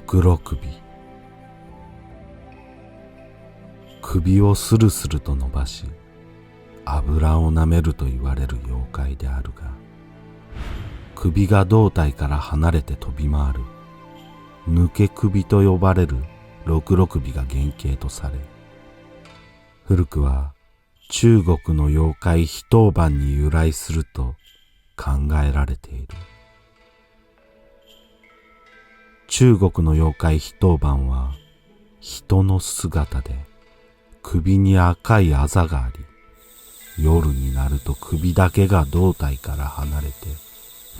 ろくろ首。首をスルスルと伸ばし油をなめると言われる妖怪であるが、首が胴体から離れて飛び回る抜け首と呼ばれるろくろ首が原型とされ、古くは中国の妖怪非当番に由来すると考えられている。中国の妖怪非当番は人の姿で首に赤いあざがあり、夜になると首だけが胴体から離れて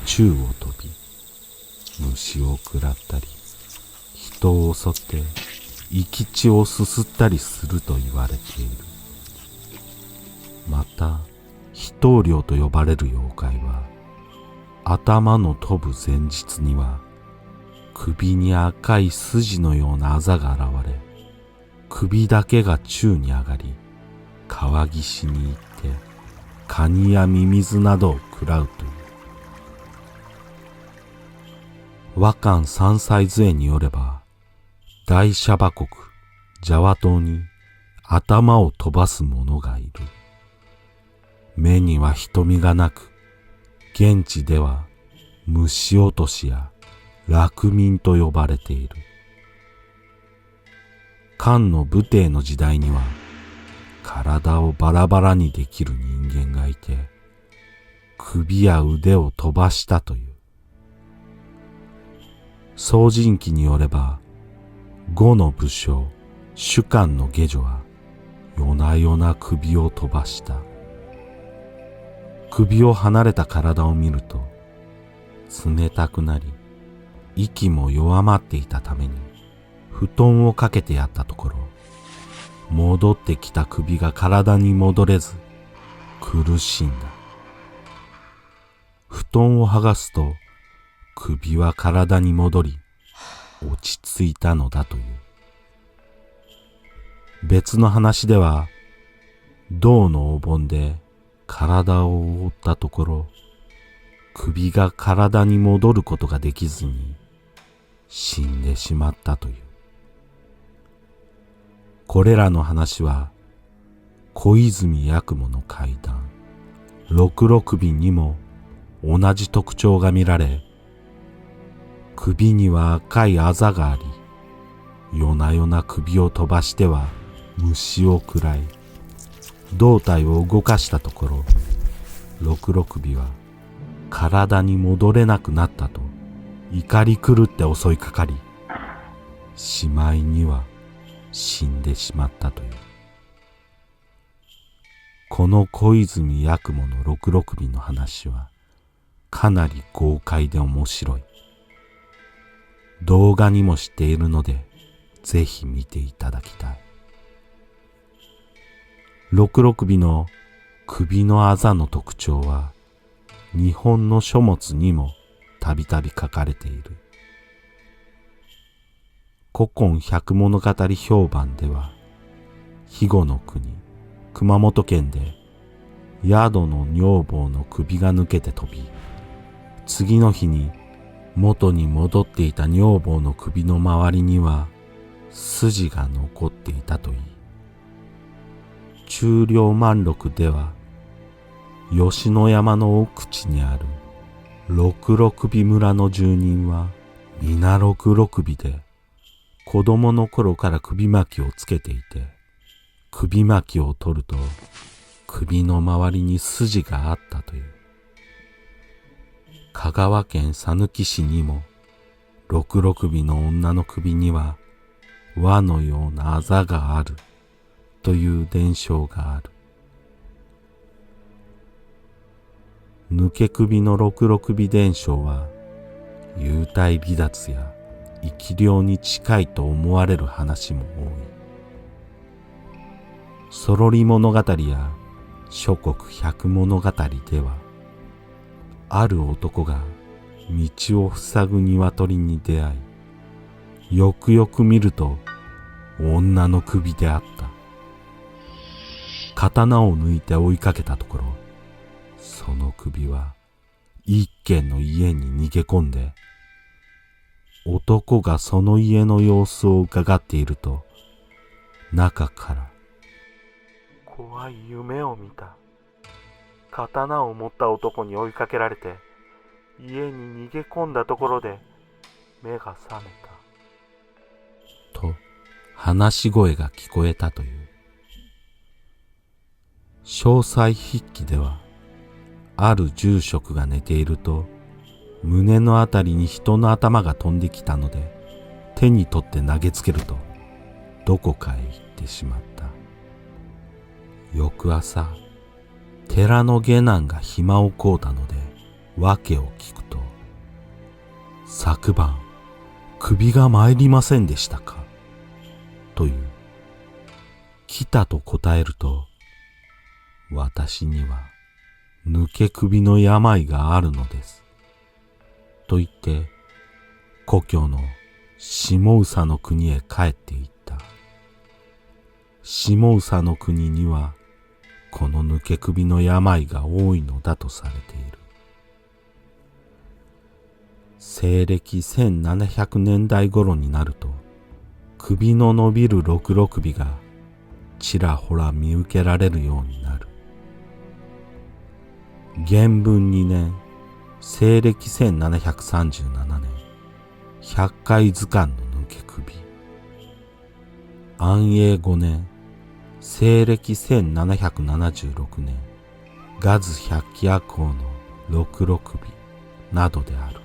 宙を飛び、虫を食らったり人を襲って生き血をすすったりすると言われている。また非当領と呼ばれる妖怪は、頭の飛ぶ前日には首に赤い筋のようなあざが現れ、首だけが宙に上がり、川岸に行ってカニやミミズなどを食らうという。倭漢三歳図会によれば、大シャバ国ジャワ島に頭を飛ばす者がいる。目には瞳がなく、現地では虫落としや楽民と呼ばれている。漢の武帝の時代には、体をバラバラにできる人間がいて、首や腕を飛ばしたという。宋人記によれば、呉の武将朱漢の下女は夜な夜な首を飛ばした。首を離れた体を見ると冷たくなり、息も弱まっていたために布団をかけてやったところ、戻ってきた首が体に戻れず苦しんだ。布団を剥がすと首は体に戻り落ち着いたのだという。別の話では、銅のお盆で体を覆ったところ、首が体に戻ることができずに死んでしまったという。これらの話は小泉八雲の怪談ろくろ首にも同じ特徴が見られ、首には赤いあざがあり、夜な夜な首を飛ばしては虫を食らい、胴体を動かしたところ、ろくろ首は体に戻れなくなったと怒り狂って襲いかかり、しまいには死んでしまったという。この小泉八雲のろくろ首の話はかなり豪快で面白い。動画にもしているので、ぜひ見ていただきたい。ろくろ首の首のあざの特徴は、日本の書物にもたびたび書かれている。古今百物語評判では、肥後の国、熊本県で宿の女房の首が抜けて飛び、次の日に元に戻っていた女房の首の周りには筋が残っていたといい、中領万録では吉野山の奥地にあるろくろ首村の住人は皆ろくろ首で、子供の頃から首巻きをつけていて、首巻きを取ると首の周りに筋があったという。香川県さぬき市にもろくろ首の女の首には輪のようなあざがあるという伝承がある。抜け首のろくろ首伝承は幽体離脱や生き霊に近いと思われる話も多い。そろり物語や諸国百物語では、ある男が道を塞ぐ鶏に出会い、よくよく見ると女の首であった。刀を抜いて追いかけたところ、その首は一軒の家に逃げ込んで、男がその家の様子を伺っていると、中から、怖い夢を見た。刀を持った男に追いかけられて、家に逃げ込んだところで目が覚めた。と、話し声が聞こえたという。詳細筆記では、ある住職が寝ていると、胸のあたりに人の頭が飛んできたので、手に取って投げつけると、どこかへ行ってしまった。翌朝、寺の下男が暇をこうたので、訳を聞くと、昨晩、首が参りませんでしたかという。来たと答えると、私には抜け首の病があるのです。と言って、故郷の下総の国へ帰っていった。下総の国には、この抜け首の病が多いのだとされている。西暦1700年代頃になると、首の伸びる六六首がちらほら見受けられるようになる。元文2年、西暦1737年、百回図鑑の抜け首。安永5年、西暦1776年、ガズ百鬼夜行の六六首などである。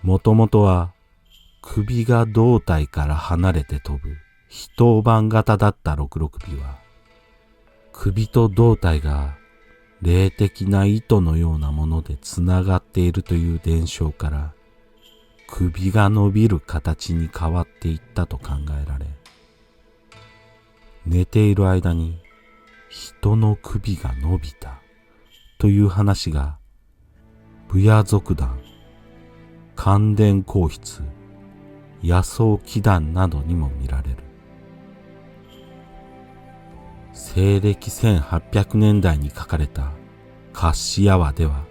もともとは首が胴体から離れて飛ぶ非当板型だった六六首は、首と胴体が霊的な糸のようなものでつながっているという伝承から、首が伸びる形に変わっていったと考えられ、寝ている間に人の首が伸びたという話が、武野族団、関伝皇筆、野草祈願などにも見られる。西暦1800年代に書かれたカッシヤワでは、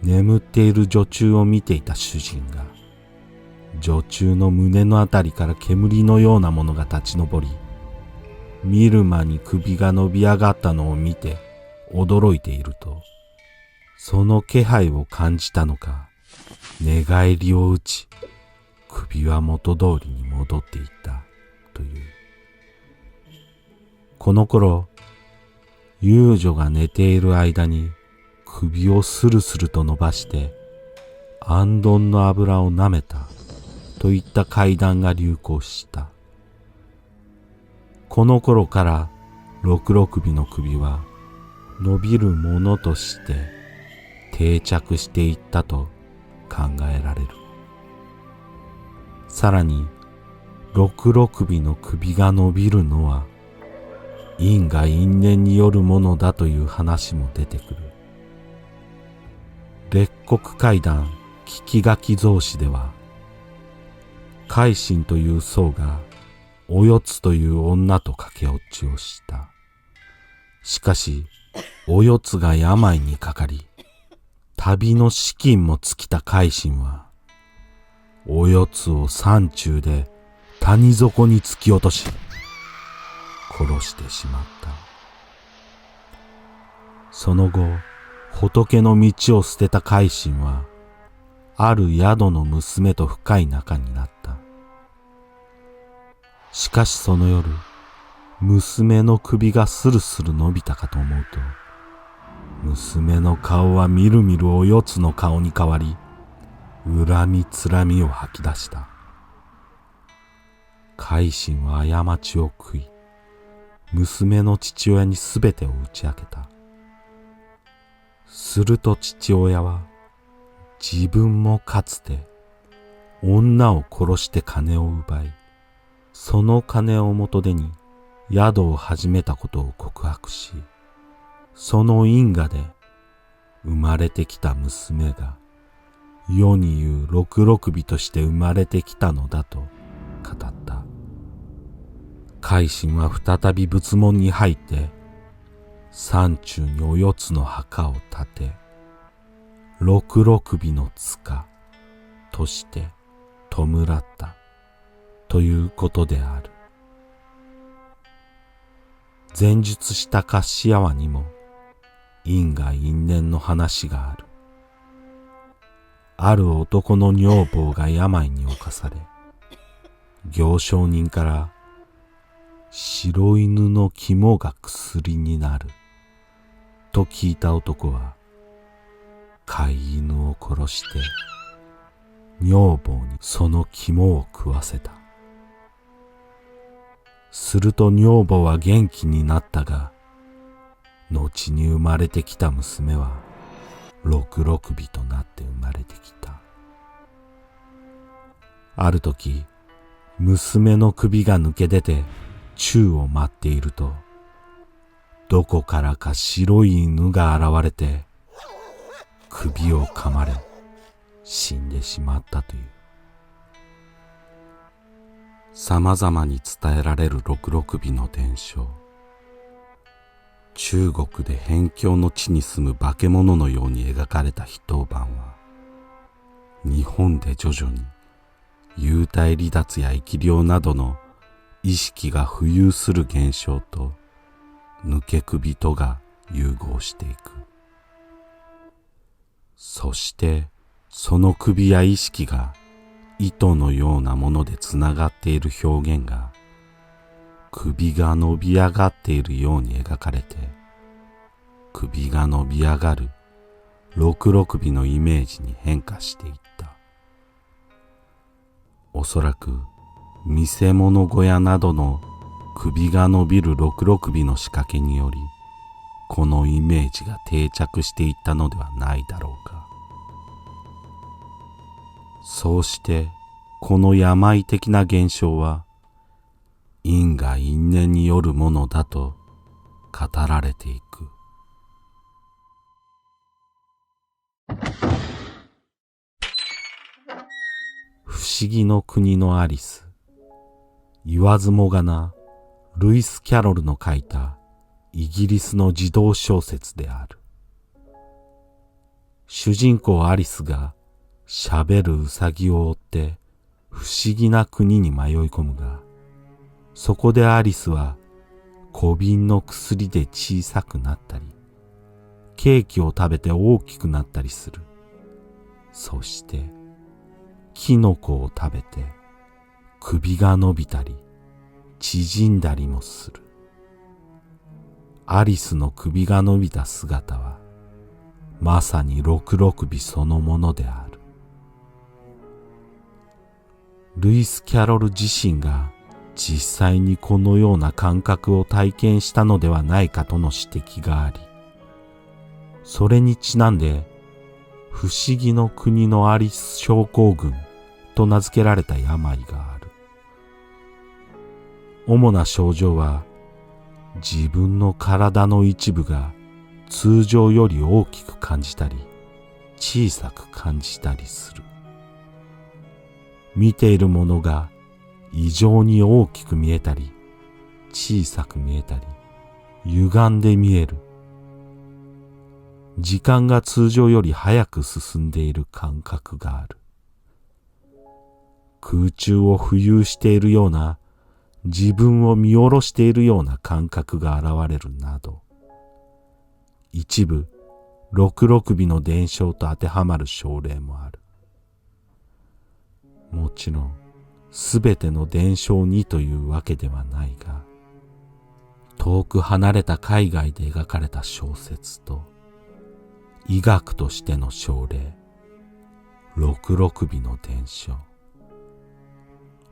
眠っている女中を見ていた主人が、女中の胸のあたりから煙のようなものが立ち上り、見る間に首が伸び上がったのを見て驚いていると、その気配を感じたのか、寝返りを打ち、首は元通りに戻っていったという。この頃、遊女が寝ている間に首をスルスルと伸ばして、行灯の油を舐めたといった怪談が流行した。この頃から六六首の首は伸びるものとして定着していったと考えられる。さらに六六首の首が伸びるのは因果因縁によるものだという話も出てくる。列国怪談聞き書き草子では、海進という僧がおよつという女と駆け落ちをした。しかし、およつが病にかかり、旅の資金も尽きた海進は、およつを山中で谷底に突き落とし、殺してしまった。その後、仏の道を捨てた海進は、ある宿の娘と深い仲になった。しかしその夜、娘の首がスルスル伸びたかと思うと、娘の顔はみるみるおよつの顔に変わり、恨みつらみを吐き出した。海進は過ちを悔い、娘の父親にすべてを打ち明けた。すると父親は、自分もかつて女を殺して金を奪い、その金を元手に宿を始めたことを告白し、その因果で生まれてきた娘が世に言う六六尾として生まれてきたのだと語った。海進は再び仏門に入って山中におよつの墓を建て、六六尾の塚、として弔ったということである。前述したカッシアワにも因果因縁の話がある。ある男の女房が病に侵され、行商人から白犬の肝が薬になると聞いた男は、飼い犬を殺して女房にその肝を食わせた。すると女房は元気になったが、後に生まれてきた娘は六六尾となって生まれてきた。ある時、娘の首が抜け出て宙を舞っていると、どこからか白い犬が現れて首を噛まれ死んでしまったという。さまざまに伝えられる六六尾の伝承。中国で辺境の地に住む化け物のように描かれた非当番は、日本で徐々に幽体離脱や生き量などの意識が浮遊する現象と抜け首とが融合していく。そしてその首や意識が糸のようなものでつながっている表現が、首が伸び上がっているように描かれて、首が伸び上がる六六尾のイメージに変化していった。おそらく見せ物小屋などの首が伸びる六六尾の仕掛けにより、このイメージが定着していったのではないだろうか。そうしてこの病的な現象は因果因縁によるものだと語られていく。不思議の国のアリス。言わずもがなルイス・キャロルの書いたイギリスの児童小説である。主人公アリスが喋るウサギを追って不思議な国に迷い込むが、そこでアリスは小瓶の薬で小さくなったり、ケーキを食べて大きくなったりする。そしてキノコを食べて首が伸びたり縮んだりもする。アリスの首が伸びた姿はまさに六六尾そのものである。ルイス・キャロル自身が実際にこのような感覚を体験したのではないかとの指摘があり、それにちなんで不思議の国のアリス症候群と名付けられた病がある。主な症状は、自分の体の一部が通常より大きく感じたり小さく感じたりする。見ているものが異常に大きく見えたり小さく見えたり歪んで見える。時間が通常より早く進んでいる感覚がある。空中を浮遊しているような、自分を見下ろしているような感覚が現れるなど、一部六六尾の伝承と当てはまる症例もある。もちろんすべての伝承にというわけではないが、遠く離れた海外で描かれた小説と医学としての症例、六六尾の伝承、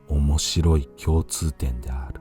面白い共通点である。